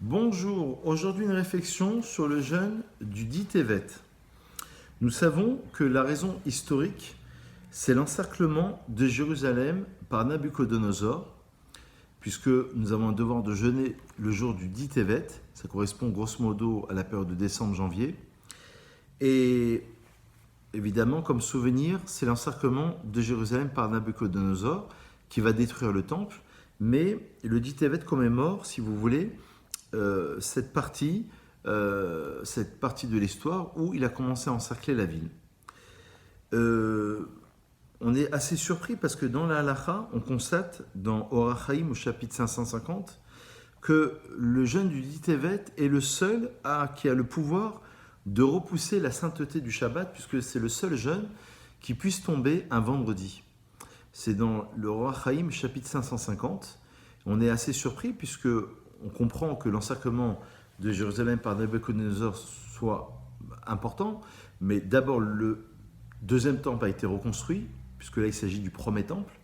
Bonjour, aujourd'hui une réflexion sur le jeûne du 10 Tevet. Nous savons que la raison historique, c'est l'encerclement de Jérusalem par Nabuchodonosor, puisque nous avons un devoir de jeûner le jour du 10 Tevet, ça correspond grosso modo à la période de décembre-janvier, et évidemment comme souvenir, c'est l'encerclement de Jérusalem par Nabuchodonosor qui va détruire le temple, mais le 10 Tevet commémore, si vous voulez, cette partie de l'histoire où il a commencé à encercler la ville. On est assez surpris parce que dans la Halacha, on constate dans Orach Chaim au chapitre 550 que le jeûne du 10 Tevet est le seul qui a le pouvoir de repousser la sainteté du Shabbat, puisque c'est le seul jeûne qui puisse tomber un vendredi. C'est dans le Orach Chaim chapitre 550. On est assez surpris puisque on comprend que l'encerclement de Jérusalem par Nabuchodonosor soit important, mais d'abord le deuxième temple a été reconstruit, puisque là il s'agit du premier temple,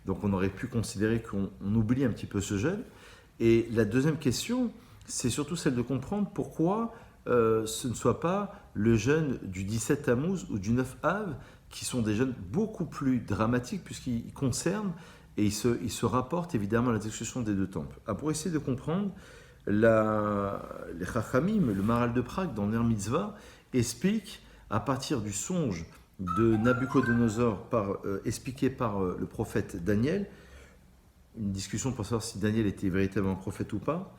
donc on aurait pu considérer qu'on oublie un petit peu ce jeûne. Et la deuxième question, c'est surtout celle de comprendre pourquoi ce ne soit pas le jeûne du 17 Tammuz ou du 9 Av, qui sont des jeûnes beaucoup plus dramatiques, puisqu'ils concernent et il se rapporte évidemment à la discussion des deux temples. Pour essayer de comprendre, les Chachamim, le Maharal de Prague dans Ner Mitzvah, explique à partir du songe de Nabuchodonosor expliqué par le prophète Daniel, une discussion pour savoir si Daniel était véritablement prophète ou pas,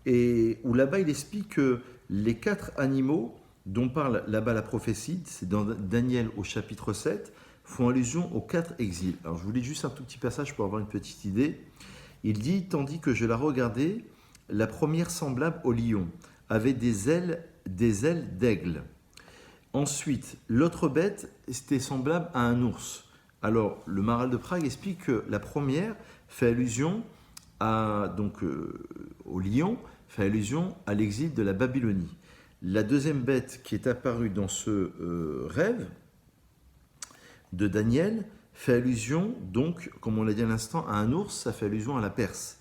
et où là-bas il explique que les 4 animaux dont parle là-bas la prophétie, c'est dans Daniel au chapitre 7, font allusion aux 4 exils. Alors je vous lis juste un tout petit passage pour avoir une petite idée. Il dit, tandis que je la regardais, la première semblable au lion, avait des ailes d'aigle. Ensuite, l'autre bête était semblable à un ours. Alors le Maharal de Prague explique que la première fait allusion au lion, fait allusion à l'exil de la Babylonie. La deuxième bête qui est apparue dans ce rêve de Daniel fait allusion, donc, comme on l'a dit à l'instant, à un ours, ça fait allusion à la Perse.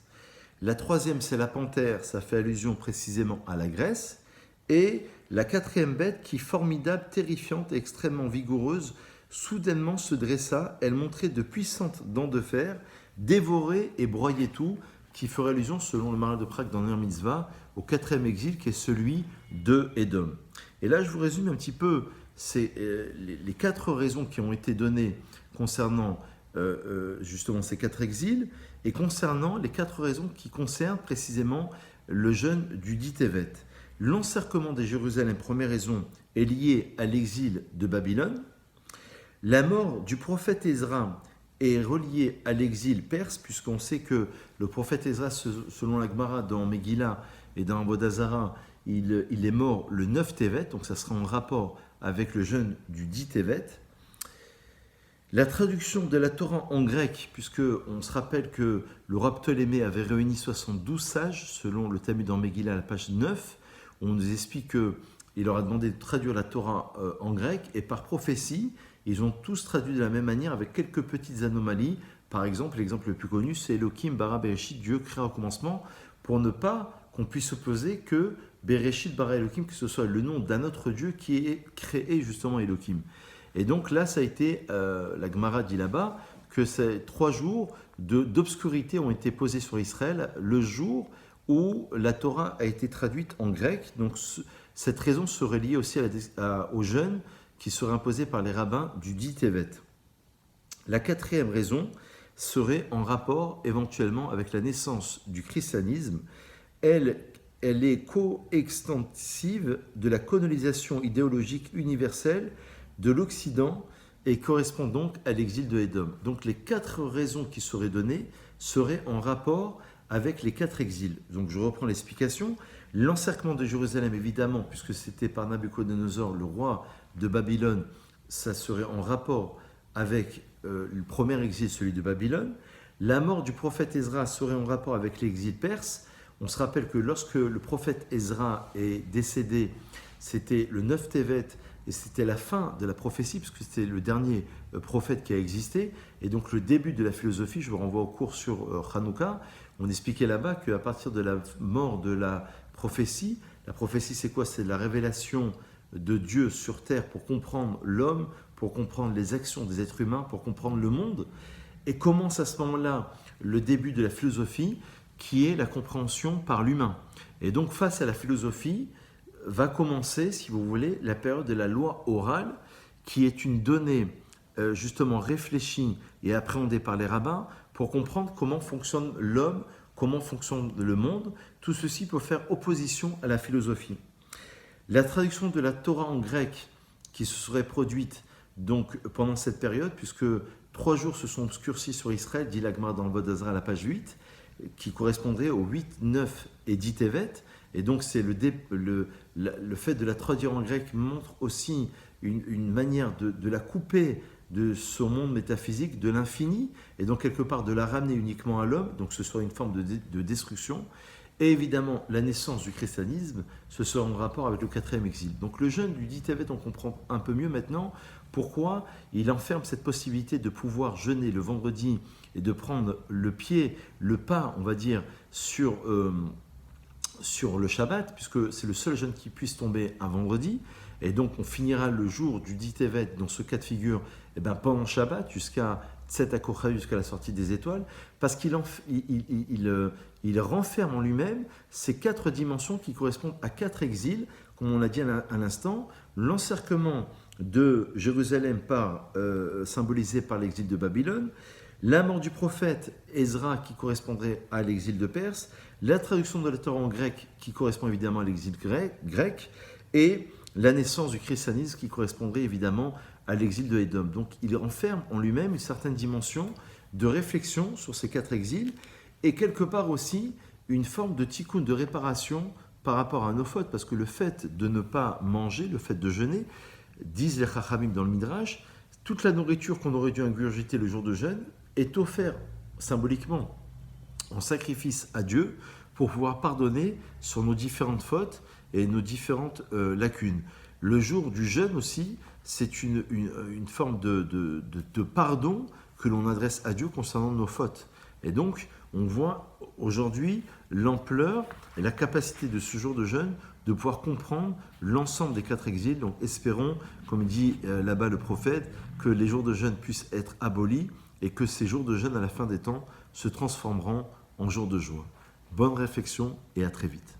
La troisième, c'est la panthère, ça fait allusion précisément à la Grèce. Et la quatrième bête, qui formidable, terrifiante et extrêmement vigoureuse, soudainement se dressa, elle montrait de puissantes dents de fer, dévorait et broyait tout, qui ferait allusion, selon le Maharal de Prague dans Ner Mitzvah, au 4e exil, qui est celui de Édom. Et là, je vous résume un petit peu les 4 raisons qui ont été données concernant justement ces 4 exils et concernant les 4 raisons qui concernent précisément le jeûne du 10 Tevet. L'encerclement de Jérusalem, première raison, est lié à l'exil de Babylone. La mort du prophète Ezra est reliée à l'exil perse, puisqu'on sait que le prophète Ezra, selon la Gemara dans Megillah et dans Avodah Zarah, il est mort le 9 Tevet, donc ça sera en rapport avec le jeûne du 10 Tevet. La traduction de la Torah en grec, puisque on se rappelle que le roi Ptolémée avait réuni 72 sages, selon le Talmud en Megillah à la page 9, on nous explique qu'il leur a demandé de traduire la Torah en grec, et par prophétie, ils ont tous traduit de la même manière avec quelques petites anomalies. Par exemple, l'exemple le plus connu, c'est Elohim bara Bereshit, Dieu créa au commencement, pour ne pas qu'on puisse opposer que Bereshit bara Elohim, que ce soit le nom d'un autre Dieu qui est créé justement Elohim. Et donc là, ça a été, la Gemara dit là-bas, que ces 3 jours d'obscurité ont été posés sur Israël, le jour où la Torah a été traduite en grec. Donc cette raison serait liée aussi au jeûne qui serait imposé par les rabbins du 10 Tevet. La 4e raison serait en rapport éventuellement avec la naissance du christianisme. Elle est coextensive de la colonisation idéologique universelle de l'Occident et correspond donc à l'exil de Édom. Donc les 4 raisons qui seraient données seraient en rapport avec les 4 exils. Donc je reprends l'explication. L'encerclement de Jérusalem, évidemment, puisque c'était par Nabuchodonosor, le roi de Babylone, ça serait en rapport avec le premier exil, celui de Babylone. La mort du prophète Ezra serait en rapport avec l'exil perse. On se rappelle que lorsque le prophète Ezra est décédé, c'était le 9 Tevet, et c'était la fin de la prophétie, puisque c'était le dernier prophète qui a existé, et donc le début de la philosophie. Je vous renvoie au cours sur Hanouka. On expliquait là-bas qu'à partir de la mort de la prophétie. La prophétie, c'est quoi? C'est la révélation de Dieu sur terre pour comprendre l'homme, pour comprendre les actions des êtres humains, pour comprendre le monde. Et commence à ce moment-là le début de la philosophie, qui est la compréhension par l'humain. Et donc, face à la philosophie, va commencer, si vous voulez, la période de la loi orale, qui est une donnée justement réfléchie et appréhendée par les rabbins pour comprendre comment fonctionne l'homme, comment fonctionne le monde. Tout ceci peut faire opposition à la philosophie. La traduction de la Torah en grec qui se serait produite donc pendant cette période, puisque 3 jours se sont obscurcis sur Israël, dit l'Agmara dans le Vod Azra à la page 8, qui correspondrait aux 8, 9 et 10 Tevet. Et donc c'est le fait de la traduire en grec montre aussi une manière de la couper de son monde métaphysique, de l'infini, et donc quelque part de la ramener uniquement à l'homme, donc ce soit une forme de destruction. Et évidemment, la naissance du christianisme, ce sera en rapport avec le 4e exil. Donc le jeûne du 10 Tevet, on comprend un peu mieux maintenant pourquoi il enferme cette possibilité de pouvoir jeûner le vendredi et de prendre le pied, le pas, on va dire, sur le Shabbat, puisque c'est le seul jeûne qui puisse tomber un vendredi. Et donc on finira le jour du 10 Tevet dans ce cas de figure pendant Shabbat jusqu'à Tset HaKochel, jusqu'à la sortie des étoiles, parce qu'il renferme en lui-même ces 4 dimensions qui correspondent à 4 exils, comme on l'a dit à l'instant. L'encerclement de Jérusalem symbolisé par l'exil de Babylone, la mort du prophète Ezra qui correspondrait à l'exil de Perse, la traduction de la Torah en grec qui correspond évidemment à l'exil grec, et la naissance du christianisme qui correspondrait évidemment à l'exil de Édom. Donc il renferme en lui-même une certaine dimension de réflexion sur ces 4 exils, et quelque part aussi une forme de tikkun, de réparation par rapport à nos fautes, parce que le fait de ne pas manger, le fait de jeûner, disent les Chachamim dans le Midrash, toute la nourriture qu'on aurait dû ingurgiter le jour de jeûne est offerte symboliquement en sacrifice à Dieu pour pouvoir pardonner sur nos différentes fautes et nos différentes lacunes. Le jour du jeûne aussi, c'est une forme de pardon que l'on adresse à Dieu concernant nos fautes. Et donc, on voit aujourd'hui l'ampleur et la capacité de ce jour de jeûne de pouvoir comprendre l'ensemble des 4 exils. Donc espérons, comme dit là-bas le prophète, que les jours de jeûne puissent être abolis et que ces jours de jeûne à la fin des temps se transformeront en jours de joie. Bonne réflexion et à très vite.